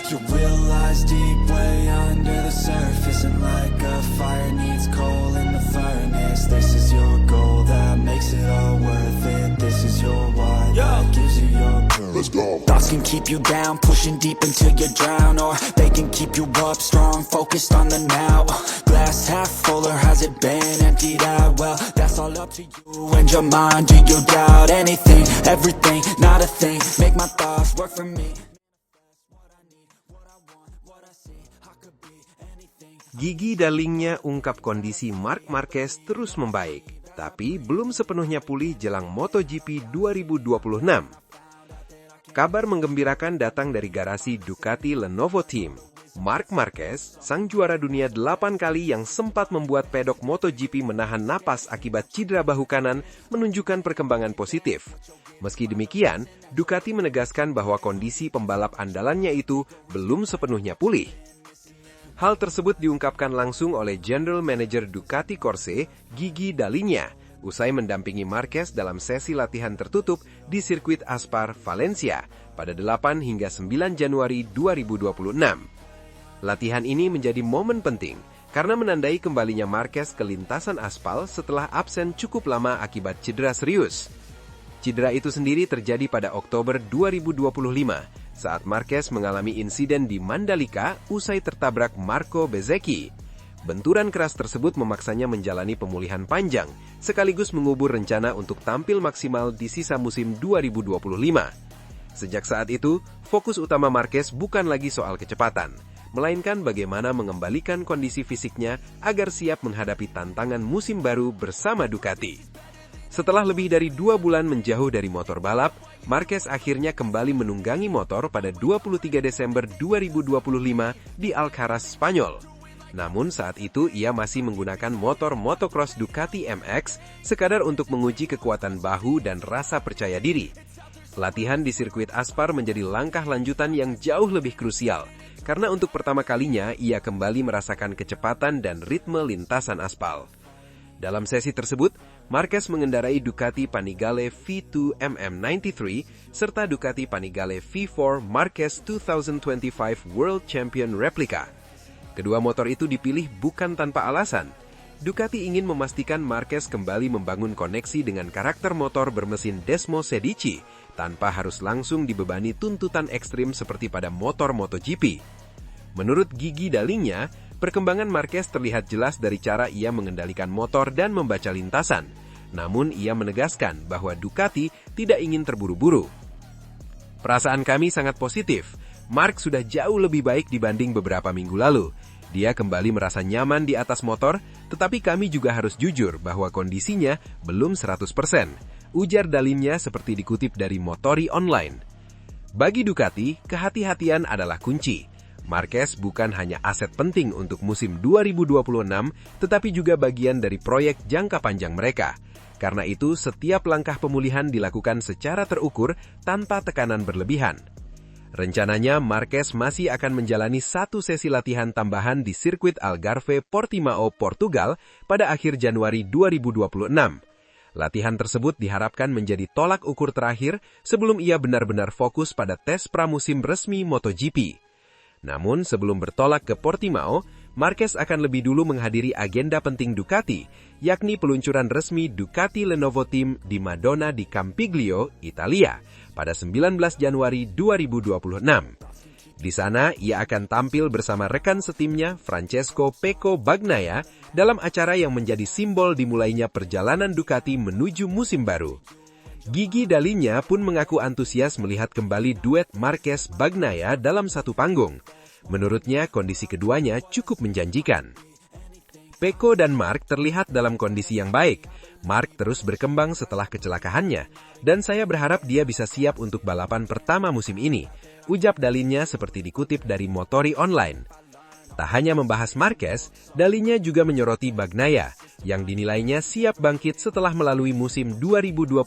You realize deep way under the surface, and like a fire needs coal in the furnace. This is your goal that makes it all worth it. This is your why that gives you your purpose. Let's go. Thoughts can keep you down, pushing deep until you drown, or they can keep you up strong, focused on the now. Glass half full, or has it been emptied out? Well, that's all up to you and your mind. Do you doubt anything, everything, not a thing? Make my thoughts work for me. Gigi Darlingnya ungkap kondisi Marc Marquez terus membaik, tapi belum sepenuhnya pulih jelang MotoGP 2026. Kabar menggembirakan datang dari garasi Ducati Lenovo Team. Marc Marquez, sang juara dunia 8 kali yang sempat membuat pedok MotoGP menahan napas akibat cedera bahu kanan, menunjukkan perkembangan positif. Meski demikian, Ducati menegaskan bahwa kondisi pembalap andalannya itu belum sepenuhnya pulih. Hal tersebut diungkapkan langsung oleh General Manager Ducati Corse, Gigi Dall'Igna, usai mendampingi Marquez dalam sesi latihan tertutup di sirkuit Aspar, Valencia, pada 8 hingga 9 Januari 2026. Latihan ini menjadi momen penting karena menandai kembalinya Marquez ke lintasan aspal setelah absen cukup lama akibat cedera serius. Cedera itu sendiri terjadi pada Oktober 2025, saat Marquez mengalami insiden di Mandalika usai tertabrak Marco Bezzecchi. Benturan keras tersebut memaksanya menjalani pemulihan panjang, sekaligus mengubur rencana untuk tampil maksimal di sisa musim 2025. Sejak saat itu, fokus utama Marquez bukan lagi soal kecepatan, melainkan bagaimana mengembalikan kondisi fisiknya agar siap menghadapi tantangan musim baru bersama Ducati. Setelah lebih dari 2 bulan menjauh dari motor balap, Marquez akhirnya kembali menunggangi motor pada 23 Desember 2025 di Alcaraz, Spanyol. Namun saat itu ia masih menggunakan motor motocross Ducati MX sekadar untuk menguji kekuatan bahu dan rasa percaya diri. Latihan di sirkuit Aspar menjadi langkah lanjutan yang jauh lebih krusial, karena untuk pertama kalinya ia kembali merasakan kecepatan dan ritme lintasan aspal. Dalam sesi tersebut, Marquez mengendarai Ducati Panigale V2 MM93 serta Ducati Panigale V4 Marquez 2025 World Champion Replica. Kedua motor itu dipilih bukan tanpa alasan. Ducati ingin memastikan Marquez kembali membangun koneksi dengan karakter motor bermesin Desmo Sedici tanpa harus langsung dibebani tuntutan ekstrim seperti pada motor MotoGP. Menurut Gigi Dall'Igna, perkembangan Marquez terlihat jelas dari cara ia mengendalikan motor dan membaca lintasan. Namun ia menegaskan bahwa Ducati tidak ingin terburu-buru. Perasaan kami sangat positif. Marc sudah jauh lebih baik dibanding beberapa minggu lalu. Dia kembali merasa nyaman di atas motor, tetapi kami juga harus jujur bahwa kondisinya belum 100%. Ujar Dall'Igna seperti dikutip dari Motori Online. Bagi Ducati, kehati-hatian adalah kunci. Marquez bukan hanya aset penting untuk musim 2026, tetapi juga bagian dari proyek jangka panjang mereka. Karena itu, setiap langkah pemulihan dilakukan secara terukur tanpa tekanan berlebihan. Rencananya, Marquez masih akan menjalani 1 sesi latihan tambahan di sirkuit Algarve Portimao, Portugal pada akhir Januari 2026. Latihan tersebut diharapkan menjadi tolak ukur terakhir sebelum ia benar-benar fokus pada tes pramusim resmi MotoGP. Namun sebelum bertolak ke Portimao, Marquez akan lebih dulu menghadiri agenda penting Ducati, yakni peluncuran resmi Ducati Lenovo Team di Madonna di Campiglio, Italia, pada 19 Januari 2026. Di sana, ia akan tampil bersama rekan setimnya Francesco Pecco Bagnaia dalam acara yang menjadi simbol dimulainya perjalanan Ducati menuju musim baru. Gigi Dall'Igna pun mengaku antusias melihat kembali duet Marquez-Bagnaia dalam satu panggung. Menurutnya, kondisi keduanya cukup menjanjikan. Pecco dan Marc terlihat dalam kondisi yang baik. Marc terus berkembang setelah kecelakaannya, dan saya berharap dia bisa siap untuk balapan pertama musim ini, ujar Dall'Igna seperti dikutip dari Motori Online. Tak hanya membahas Marquez, Dall'Igna juga menyoroti Bagnaia, yang dinilainya siap bangkit setelah melalui musim 2025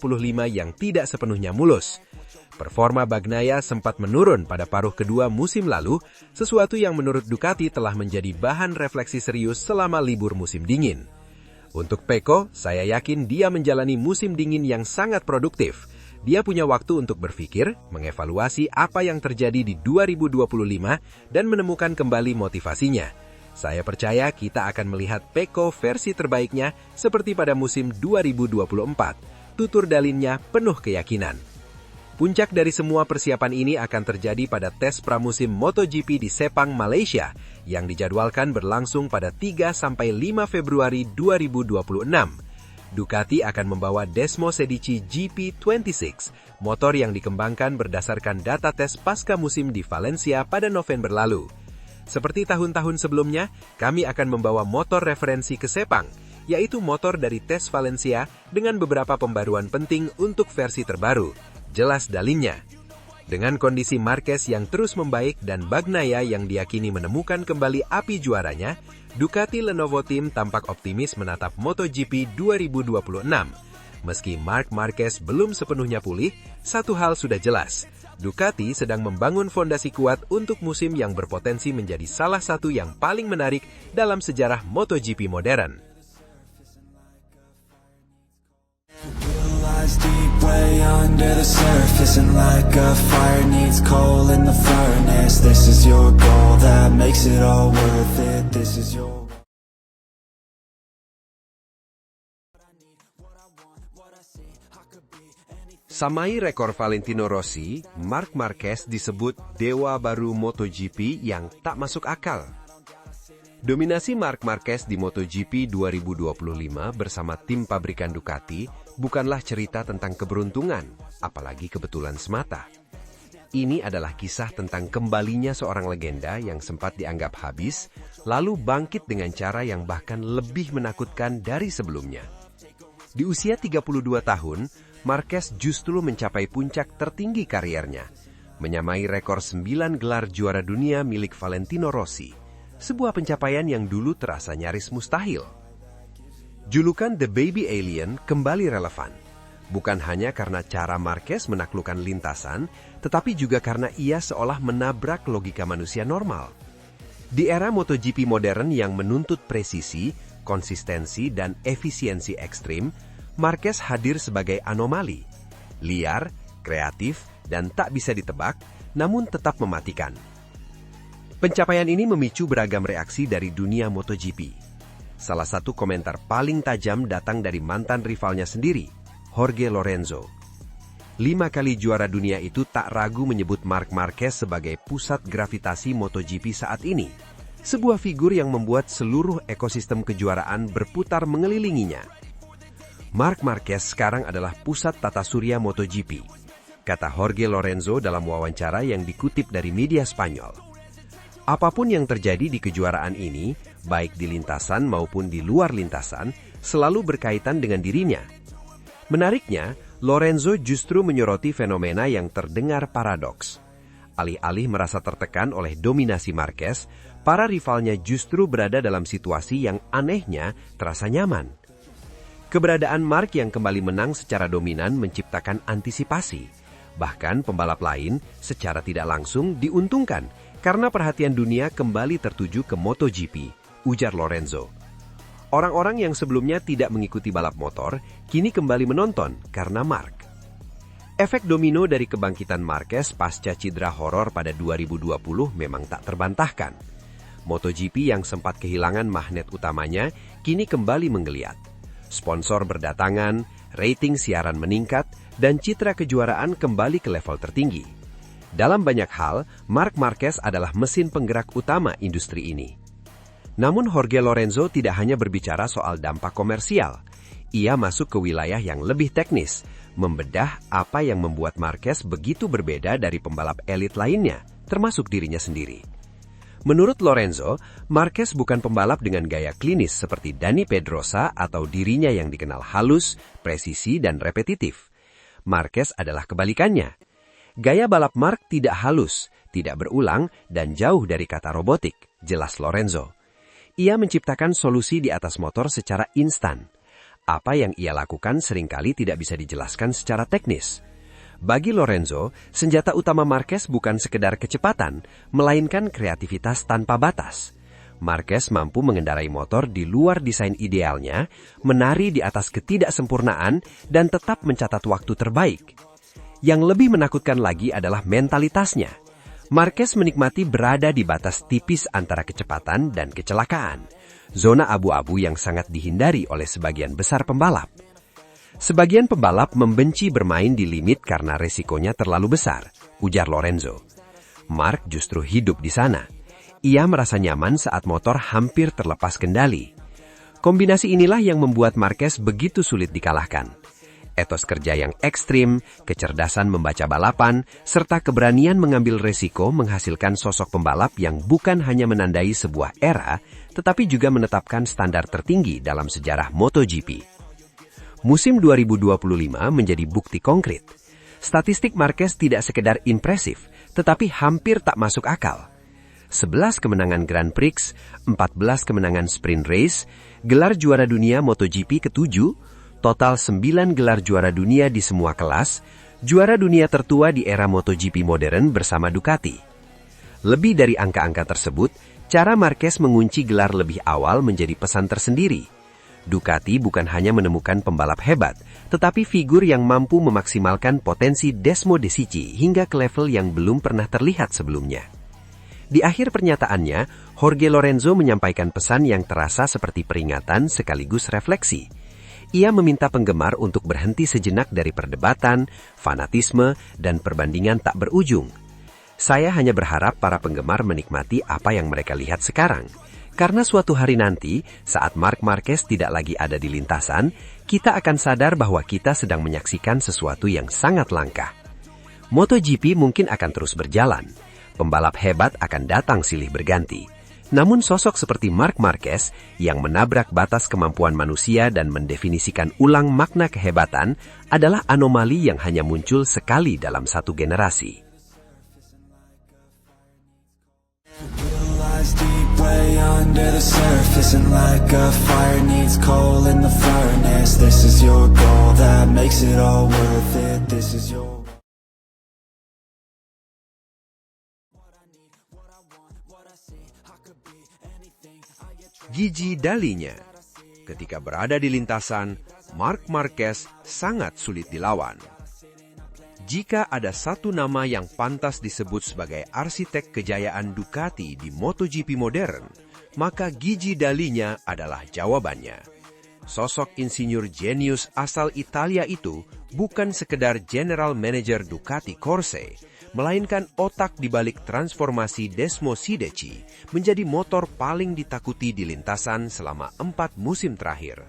yang tidak sepenuhnya mulus. Performa Bagnaia sempat menurun pada paruh kedua musim lalu, sesuatu yang menurut Ducati telah menjadi bahan refleksi serius selama libur musim dingin. Untuk Pecco, saya yakin dia menjalani musim dingin yang sangat produktif. Dia punya waktu untuk berpikir, mengevaluasi apa yang terjadi di 2025, dan menemukan kembali motivasinya. Saya percaya kita akan melihat Pecco versi terbaiknya seperti pada musim 2024. Tutur dalinnya penuh keyakinan. Puncak dari semua persiapan ini akan terjadi pada tes pramusim MotoGP di Sepang, Malaysia, yang dijadwalkan berlangsung pada 3-5 Februari 2026. Ducati akan membawa Desmo Sedici GP26, motor yang dikembangkan berdasarkan data tes pasca musim di Valencia pada November lalu. Seperti tahun-tahun sebelumnya, kami akan membawa motor referensi ke Sepang, yaitu motor dari tes Valencia dengan beberapa pembaruan penting untuk versi terbaru. Jelas dalinnya. Dengan kondisi Marquez yang terus membaik dan Bagnaia yang diyakini menemukan kembali api juaranya, Ducati Lenovo Team tampak optimis menatap MotoGP 2026. Meski Marc Marquez belum sepenuhnya pulih, satu hal sudah jelas. Ducati sedang membangun fondasi kuat untuk musim yang berpotensi menjadi salah satu yang paling menarik dalam sejarah MotoGP modern. Deep way under the surface, and like a fire needs coal in the furnace. This is your goal that makes it all worth it. This is your Samai rekor Valentino Rossi, Marc Marquez disebut dewa baru MotoGP yang tak masuk akal. Dominasi Marc Marquez di MotoGP 2025 bersama tim pabrikan Ducati bukanlah cerita tentang keberuntungan, apalagi kebetulan semata. Ini adalah kisah tentang kembalinya seorang legenda yang sempat dianggap habis, lalu bangkit dengan cara yang bahkan lebih menakutkan dari sebelumnya. Di usia 32 tahun, Marquez justru mencapai puncak tertinggi kariernya, menyamai rekor 9 gelar juara dunia milik Valentino Rossi. Sebuah pencapaian yang dulu terasa nyaris mustahil. Julukan The Baby Alien kembali relevan, bukan hanya karena cara Marquez menaklukkan lintasan, tetapi juga karena ia seolah menabrak logika manusia normal. Di era MotoGP modern yang menuntut presisi, konsistensi, dan efisiensi ekstrim, Marquez hadir sebagai anomali, liar, kreatif, dan tak bisa ditebak, namun tetap mematikan. Pencapaian ini memicu beragam reaksi dari dunia MotoGP. Salah satu komentar paling tajam datang dari mantan rivalnya sendiri, Jorge Lorenzo. 5 kali juara dunia itu tak ragu menyebut Marc Marquez sebagai pusat gravitasi MotoGP saat ini. Sebuah figur yang membuat seluruh ekosistem kejuaraan berputar mengelilinginya. Marc Marquez sekarang adalah pusat tata surya MotoGP, kata Jorge Lorenzo dalam wawancara yang dikutip dari media Spanyol. Apapun yang terjadi di kejuaraan ini, baik di lintasan maupun di luar lintasan, selalu berkaitan dengan dirinya. Menariknya, Lorenzo justru menyoroti fenomena yang terdengar paradoks. Alih-alih merasa tertekan oleh dominasi Marquez, para rivalnya justru berada dalam situasi yang anehnya terasa nyaman. Keberadaan Marc yang kembali menang secara dominan menciptakan antisipasi. Bahkan pembalap lain secara tidak langsung diuntungkan, karena perhatian dunia kembali tertuju ke MotoGP, ujar Lorenzo. Orang-orang yang sebelumnya tidak mengikuti balap motor, kini kembali menonton karena Marc. Efek domino dari kebangkitan Marquez pasca cedera horor pada 2020 memang tak terbantahkan. MotoGP yang sempat kehilangan magnet utamanya, kini kembali menggeliat. Sponsor berdatangan, rating siaran meningkat, dan citra kejuaraan kembali ke level tertinggi. Dalam banyak hal, Marc Marquez adalah mesin penggerak utama industri ini. Namun Jorge Lorenzo tidak hanya berbicara soal dampak komersial. Ia masuk ke wilayah yang lebih teknis, membedah apa yang membuat Marquez begitu berbeda dari pembalap elit lainnya, termasuk dirinya sendiri. Menurut Lorenzo, Marquez bukan pembalap dengan gaya klinis seperti Dani Pedrosa atau dirinya yang dikenal halus, presisi, dan repetitif. Marquez adalah kebalikannya. Gaya balap Marc tidak halus, tidak berulang, dan jauh dari kata robotik, jelas Lorenzo. Ia menciptakan solusi di atas motor secara instan. Apa yang ia lakukan seringkali tidak bisa dijelaskan secara teknis. Bagi Lorenzo, senjata utama Marquez bukan sekedar kecepatan, melainkan kreativitas tanpa batas. Marquez mampu mengendarai motor di luar desain idealnya, menari di atas ketidaksempurnaan, dan tetap mencatat waktu terbaik. Yang lebih menakutkan lagi adalah mentalitasnya. Marquez menikmati berada di batas tipis antara kecepatan dan kecelakaan. Zona abu-abu yang sangat dihindari oleh sebagian besar pembalap. Sebagian pembalap membenci bermain di limit karena resikonya terlalu besar, ujar Lorenzo. Mark justru hidup di sana. Ia merasa nyaman saat motor hampir terlepas kendali. Kombinasi inilah yang membuat Marquez begitu sulit dikalahkan. Etos kerja yang ekstrim, kecerdasan membaca balapan, serta keberanian mengambil resiko menghasilkan sosok pembalap yang bukan hanya menandai sebuah era, tetapi juga menetapkan standar tertinggi dalam sejarah MotoGP. Musim 2025 menjadi bukti konkret. Statistik Marquez tidak sekedar impresif, tetapi hampir tak masuk akal. 11 kemenangan Grand Prix, 14 kemenangan sprint race, gelar juara dunia MotoGP ke-7, total 9 gelar juara dunia di semua kelas, juara dunia tertua di era MotoGP modern bersama Ducati. Lebih dari angka-angka tersebut, cara Marquez mengunci gelar lebih awal menjadi pesan tersendiri. Ducati bukan hanya menemukan pembalap hebat, tetapi figur yang mampu memaksimalkan potensi Desmo Desici hingga ke level yang belum pernah terlihat sebelumnya. Di akhir pernyataannya, Jorge Lorenzo menyampaikan pesan yang terasa seperti peringatan sekaligus refleksi. Ia meminta penggemar untuk berhenti sejenak dari perdebatan, fanatisme, dan perbandingan tak berujung. Saya hanya berharap para penggemar menikmati apa yang mereka lihat sekarang. Karena suatu hari nanti, saat Marc Marquez tidak lagi ada di lintasan, kita akan sadar bahwa kita sedang menyaksikan sesuatu yang sangat langka. MotoGP mungkin akan terus berjalan. Pembalap hebat akan datang silih berganti. Namun sosok seperti Marc Marquez yang menabrak batas kemampuan manusia dan mendefinisikan ulang makna kehebatan adalah anomali yang hanya muncul sekali dalam satu generasi. Gigi Dalinya. Ketika berada di lintasan, Marc Marquez sangat sulit dilawan. Jika ada satu nama yang pantas disebut sebagai arsitek kejayaan Ducati di MotoGP modern, maka Gigi Dalinya adalah jawabannya. Sosok insinyur jenius asal Italia itu bukan sekedar general manager Ducati Corse, melainkan otak di balik transformasi Desmo Desici menjadi motor paling ditakuti di lintasan selama 4 musim terakhir.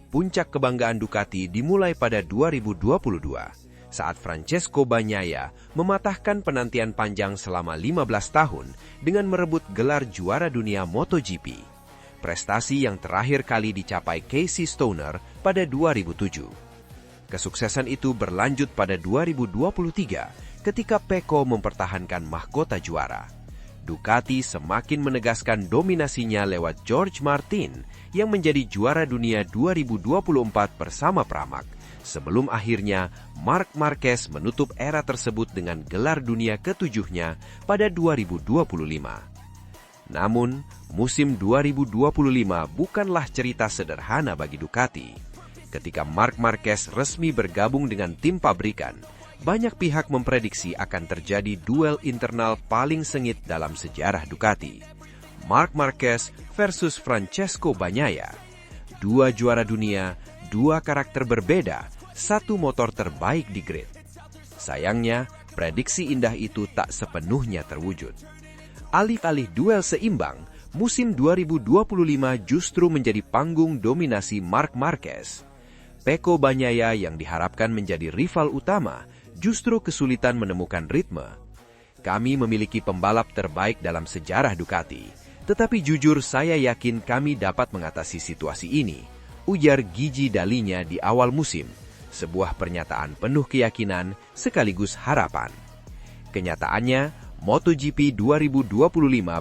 Puncak kebanggaan Ducati dimulai pada 2022, saat Francesco Bagnaia mematahkan penantian panjang selama 15 tahun dengan merebut gelar juara dunia MotoGP. Prestasi yang terakhir kali dicapai Casey Stoner pada 2007. Kesuksesan itu berlanjut pada 2023, ketika Pecco mempertahankan mahkota juara. Ducati semakin menegaskan dominasinya lewat Jorge Martin yang menjadi juara dunia 2024 bersama Pramac, sebelum akhirnya Marc Marquez menutup era tersebut dengan gelar dunia ke-7-nya pada 2025. Namun, musim 2025 bukanlah cerita sederhana bagi Ducati. Ketika Marc Marquez resmi bergabung dengan tim pabrikan, banyak pihak memprediksi akan terjadi duel internal paling sengit dalam sejarah Ducati. Marc Marquez versus Francesco Bagnaia. 2 juara dunia, 2 karakter berbeda, 1 motor terbaik di grid. Sayangnya, prediksi indah itu tak sepenuhnya terwujud. Alih-alih duel seimbang, musim 2025 justru menjadi panggung dominasi Marc Marquez. Pecco Bagnaia yang diharapkan menjadi rival utama justru kesulitan menemukan ritme. Kami memiliki pembalap terbaik dalam sejarah Ducati, tetapi jujur saya yakin kami dapat mengatasi situasi ini, ujar Gigi Dalinya di awal musim, sebuah pernyataan penuh keyakinan sekaligus harapan. Kenyataannya, MotoGP 2025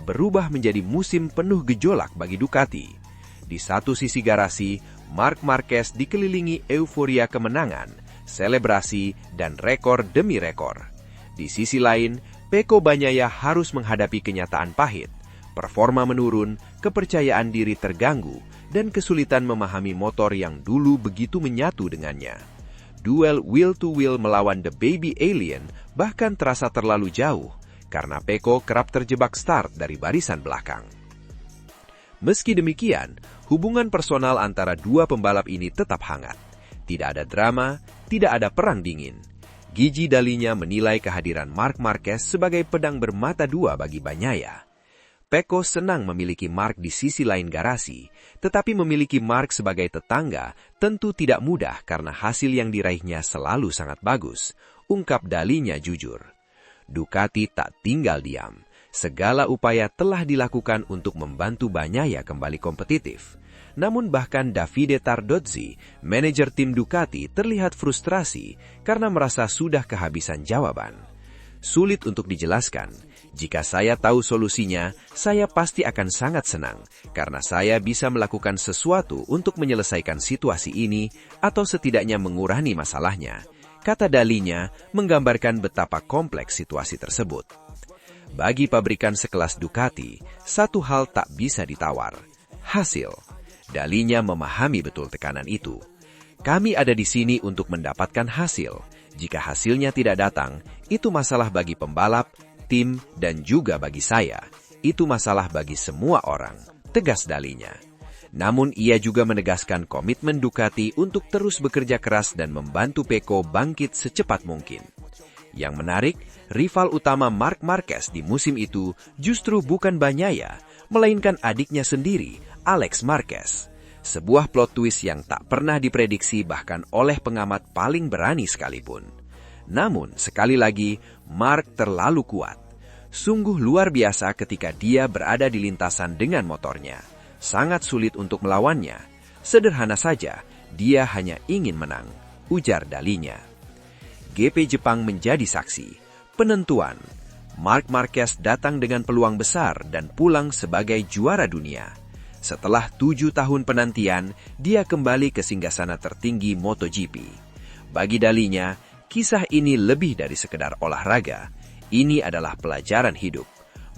berubah menjadi musim penuh gejolak bagi Ducati. Di satu sisi garasi, Marc Marquez dikelilingi euforia kemenangan, selebrasi, dan rekor demi rekor. Di sisi lain, Pecco Bagnaia harus menghadapi kenyataan pahit. Performa menurun, kepercayaan diri terganggu, dan kesulitan memahami motor yang dulu begitu menyatu dengannya. duel wheel-to-wheel melawan The Baby Alien bahkan terasa terlalu jauh, karena Pecco kerap terjebak start dari barisan belakang. Meski demikian, hubungan personal antara dua pembalap ini tetap hangat. Tidak ada drama, tidak ada perang dingin. Gigi Dalinya menilai kehadiran Marc Marquez sebagai pedang bermata dua bagi Bagnaia. Pecco senang memiliki Marc di sisi lain garasi, tetapi memiliki Marc sebagai tetangga tentu tidak mudah karena hasil yang diraihnya selalu sangat bagus, ungkap Dalinya jujur. Ducati tak tinggal diam. Segala upaya telah dilakukan untuk membantu Bagnaia kembali kompetitif. Namun bahkan Davide Tardozzi, manajer tim Ducati, terlihat frustrasi karena merasa sudah kehabisan jawaban. Sulit untuk dijelaskan. Jika saya tahu solusinya, saya pasti akan sangat senang karena saya bisa melakukan sesuatu untuk menyelesaikan situasi ini atau setidaknya mengurangi masalahnya, kata Dalinya, menggambarkan betapa kompleks situasi tersebut. Bagi pabrikan sekelas Ducati, satu hal tak bisa ditawar, hasil. Dalinya memahami betul tekanan itu. Kami ada di sini untuk mendapatkan hasil. Jika hasilnya tidak datang, itu masalah bagi pembalap, tim, dan juga bagi saya. Itu masalah bagi semua orang, tegas Dalinya. Namun ia juga menegaskan komitmen Ducati untuk terus bekerja keras dan membantu Pecco bangkit secepat mungkin. Yang menarik, rival utama Marc Marquez di musim itu justru bukan Bagnaia, melainkan adiknya sendiri, Alex Marquez. Sebuah plot twist yang tak pernah diprediksi bahkan oleh pengamat paling berani sekalipun. Namun, sekali lagi, Marc terlalu kuat. Sungguh luar biasa ketika dia berada di lintasan dengan motornya. Sangat sulit untuk melawannya. Sederhana saja, dia hanya ingin menang, ujar Dalinya. GP Jepang menjadi saksi. Penentuan. Marc Marquez datang dengan peluang besar dan pulang sebagai juara dunia. Setelah 7 tahun penantian, dia kembali ke singgasana tertinggi MotoGP. Bagi Dalinya, kisah ini lebih dari sekedar olahraga. Ini adalah pelajaran hidup.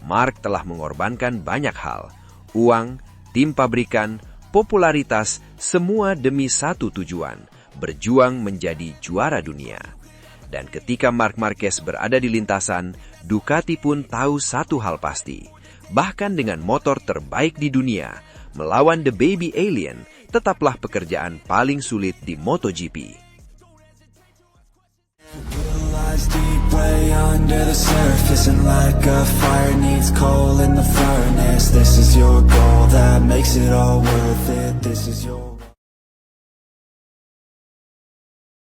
Marc telah mengorbankan banyak hal. Uang, tim pabrikan, popularitas, semua demi satu tujuan, berjuang menjadi juara dunia. Dan ketika Marc Marquez berada di lintasan, Ducati pun tahu satu hal pasti. Bahkan dengan motor terbaik di dunia, melawan The Baby Alien tetaplah pekerjaan paling sulit di MotoGP. Deep way under the surface, and like a fire needs coal in the furnace. This is your goal that makes it all worth it. This is your